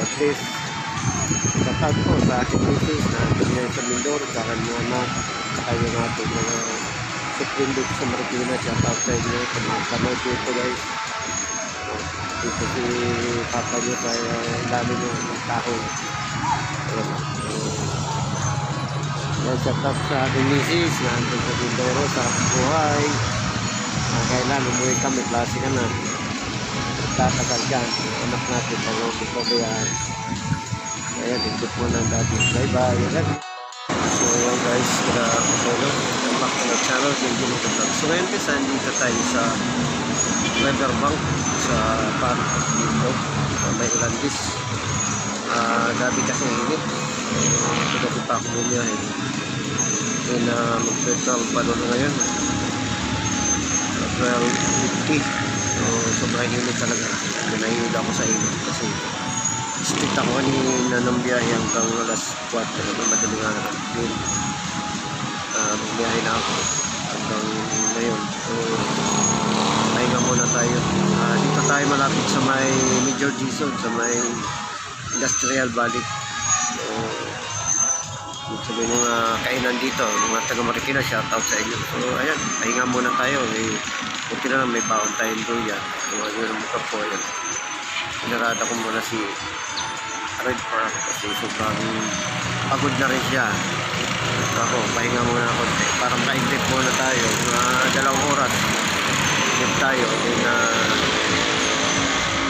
God bless. Shout po sa aking misis na ngayon sa Mindoro, sa kanyang anak, sa kanyang ating mga supreme dito sa Marikina. Shout out sa inyo, sa mga panood dito guys. Dito si Papa nyo sa dami ng tao. Shout out sa aking misis na andun sa Mindoro, sa buhay. Kailan umuwi kami, klase ka na. Tatagal dyan, anak natin, pag-uwi ko kaya. Ayan, ikot mo ng dati. Bye-bye. So yun guys, welcome back to the channel, Genji Motovlog. So ngayon guys, nandito tayo sa riverbank sa park dito. May Ulandis. Gabi kasi init. Gabi pa ako bumiyahin. Then mag-petrol pa doon ngayon. 12:50. So sobrang init talaga. Pinahihid ako sa init kasi street ako kanina ng biyahe hanggang alas 4 na madaling araw. Yun. Biyahe na ako hanggang ngayon. So, pahinga muna tayo. Dito tayo malapit sa may Major Dizon, sa may Industrial Valley. So, sabihin mga kainan dito, mga taga Marikina, shoutout sa inyo. So, ayan, pahinga muna tayo. Buti na lang may baon tayong doon yan. So, ayun ang motor ko. Ayan. Pinarada ko muna si Red Park kasi sobrang pagod na rin siya. Ako, pahinga muna ako. Parang ka-trip muna tayo. Mga 2 oras. Trip tayo. Then,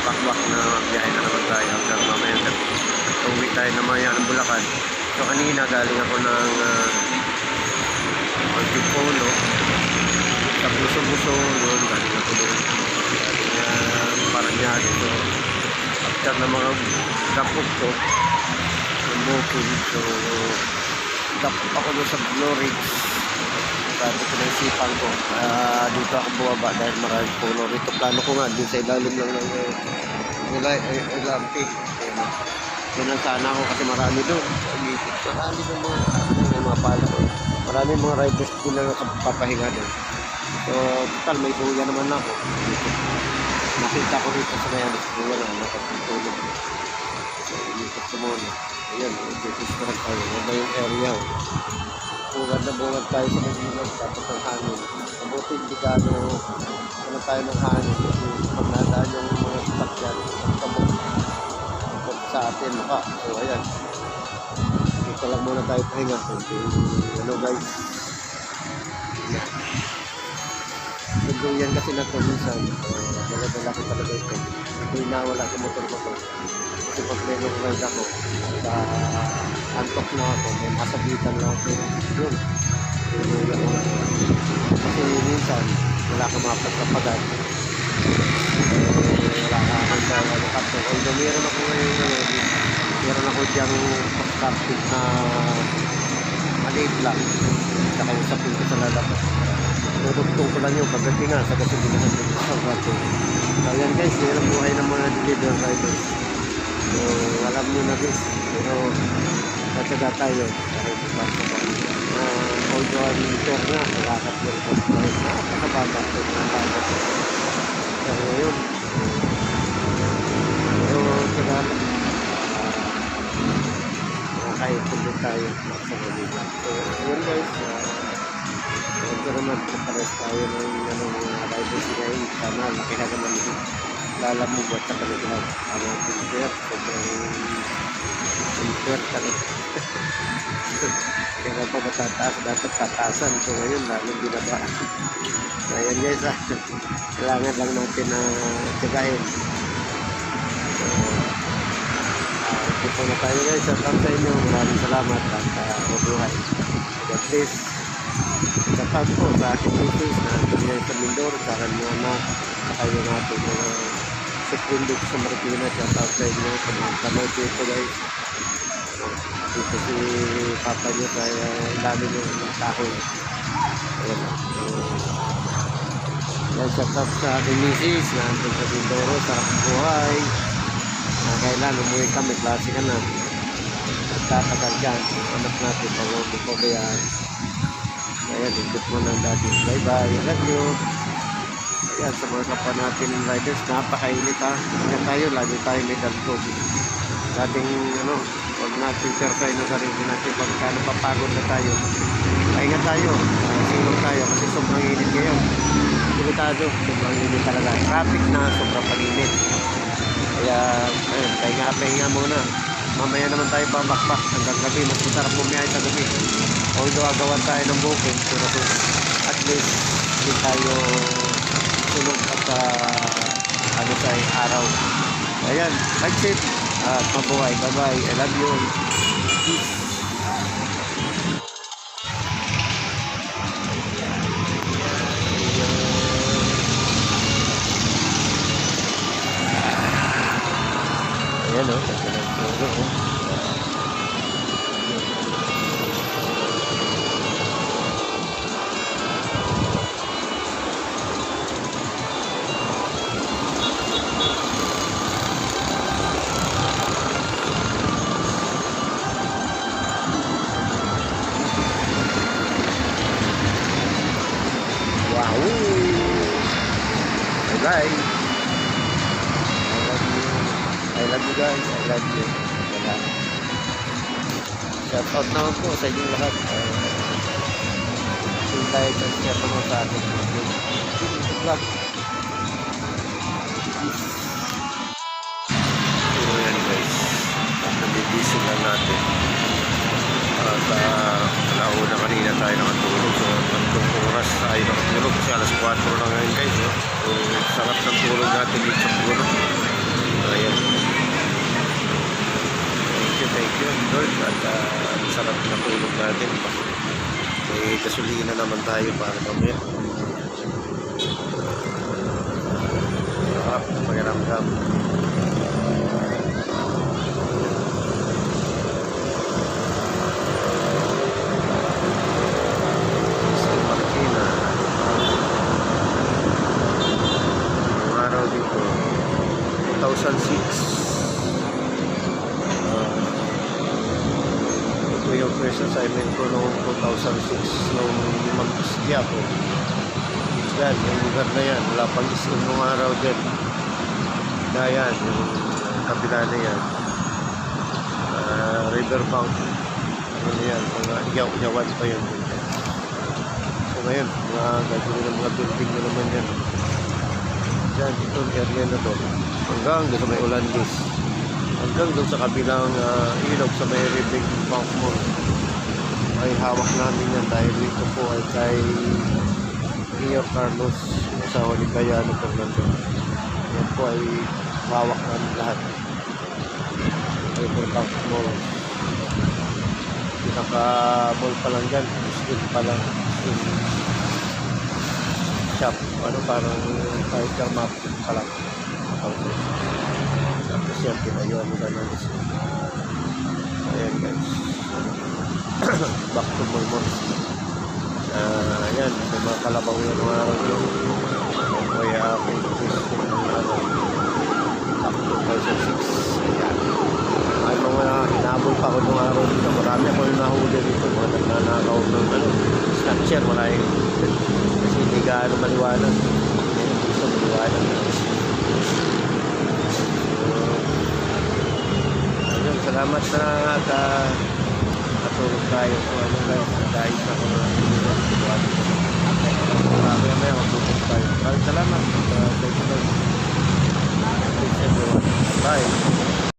back na biyahe na naman tayo. Hanggang mamaya uwi tayo na maya ng Bulacan. So, kanina galing ako ng Antipolo. Sa Buso-Buso. Doon, galing ako doon. Galing parang niya dito. After na mga dapot ko yung booking, so dapot ako doon sa Blue Ridge. Sabi ko na isipan ko dito ako bumaba dahil maraming puno rito. Plano ko nga din sa ilalim lang ng Olympic. Doon lang sana ako kasi marami doon. Marami doon mga pala. Marami mga riders din na nakapapahinga doon. So total may buya naman ako. Nakita ko rito sa may alis ko na nakatulog. So, inikot ko muna. Ayan, ikikisaran tayo. Iba yung area. Bungad na bungad tayo sa Manila. Tapos ang hangin. Mabuti hindi ka tayo ng hangin. Kasi pag nadaan yung mga sakyan, sa atin maka. So, ayan. Dito lang muna tayo pahinga. So, hello guys. Yan kasi na ito minsan. Dala ko talaga ito. Hindi nawala sa motor-motor. Kasi pag may ride ako, antok na ako, may masabitan lang ako. Yun. Kasi minsan, wala ka mapagkapagan. Wala ka handa na nakapag. Although meron ako ngayon, meron ako diyang pagkapit na maliit lang. Saka yung sapin ko sa lalabas. Tutugtong ko lang yung pagdating nga sa gasolinahan dito sa Bato. So yan guys, yun ang buhay ng mga deliver riders. So alam nyo na guys, pero katsaga tayo kahit pa sa Bato. Although ang motor nga, nakakat yung post nakakababa ito ng bago. Pero ngayon, pero tsaga kahit tuloy tayo sa Manila. So yun guys, ito naman, pares tayo ng mga riders ngayon. Sana, laki na naman ito. Lalamubot sa kanila. Ang filter, sobrang filter talaga. Kaya pa matataas, dapat tatasan. So ngayon, lalong binaba. So ayan guys, kailangan lang natin na tiyagain. So, ito na tayo guys. Shout out sa inyo. Maraming salamat at mabuhay. God bless. Shout po sa aking misis na ngayon sa Mindoro, sa kanyang anak, sa kanyang ating mga supreme dito sa Marikina. Shout out sa inyo sa mga panood dito guys. Dito si Papa nyo sa dami ng tao. Ayan. Shout out sa aking misis na andun sa Mindoro, sa buhay. Kailan umuwi kami, klase ka na. Tatagal dyan, anak natin, pag-uwi ko kaya. Ayan, ikot mo ng dati. Bye-bye. Love you. Ayan, sa mga kapwa natin riders, napakainit ha. Ayan tayo, lagi tayo may dalto. Dating ano, huwag natin surprise na sarili natin pagka napapagod na tayo. Pahinga tayo, silong tayo kasi sobrang init ngayon. Delikado, sobrang init talaga. Traffic na, sobrang paninit. Kaya, ayun, pahinga muna. Mamaya naman tayo pabakbak hanggang gabi. Mas masarap bumiyahe sa gabi. Although agawan tayo ng booking, pero at least hindi tayo sunog at ano sa araw. Ayan, ride safe at mabuhay. Bye-bye. I love you. Peace. Ayan o, kasi nagturo o. Wow! Bye-bye! I love you guys. I love you. Wala. Shout out naman po sa inyong lahat. Like and share naman sa ating video. Good luck. So yan guys. Nabibising lang natin. At alauna kanina tayo nakatulog. So 3 oras tayo nakatulog. Kasi alas 4 na ngayon guys. So sarap ng tulog natin dito sa puno. Ayan. Thank you Lord at sarap na tulog natin. May gasolina naman tayo para mamaya. Pakiramdam. San Martina. Ang araw dito 2006. Yung first assignment ko noong 2006 nung mag-isdi ako. Yan, yung lugar na yan. Wala pang isin nung araw din. Na yan, yung kabila na yan. Riverbank. Ano yan, mga yawan pa yun. So ngayon, mga gagawin ng mga building na naman yan. Yan, itong area na to. Hanggang doon sa may Ulandis. Hanggang doon sa kabilang ilog sa may Riverbank mo. Ay hawak namin yan dahil dito po ay kay Mayor Carlos sa Holikayano Fernando. Yan po ay hawak namin lahat. Riverbank Mall. Pinaka-mall pa lang dyan. Still pa lang. Still shop. Ano parang hypermarket pa lang. Tapos yan, pinayuan nila ng isa. Ayan guys. Back to Mormon. Ayan, may mga kalabaw yan ng araw yun. Kaya aking gusto ng araw. Back to 2006. Ayan. Ay mga hinabol pa ako ng araw dito. Marami ako yung nahuli dito. Mga nagnanakaw ng snatcher. Maraming kasi hindi gaano maliwanag. Gusto maliwanag. Salamat na katulog tayo kung ano guys, dahil sa mga mamaya magbukas tayo. Salamat. Thank you. Bye.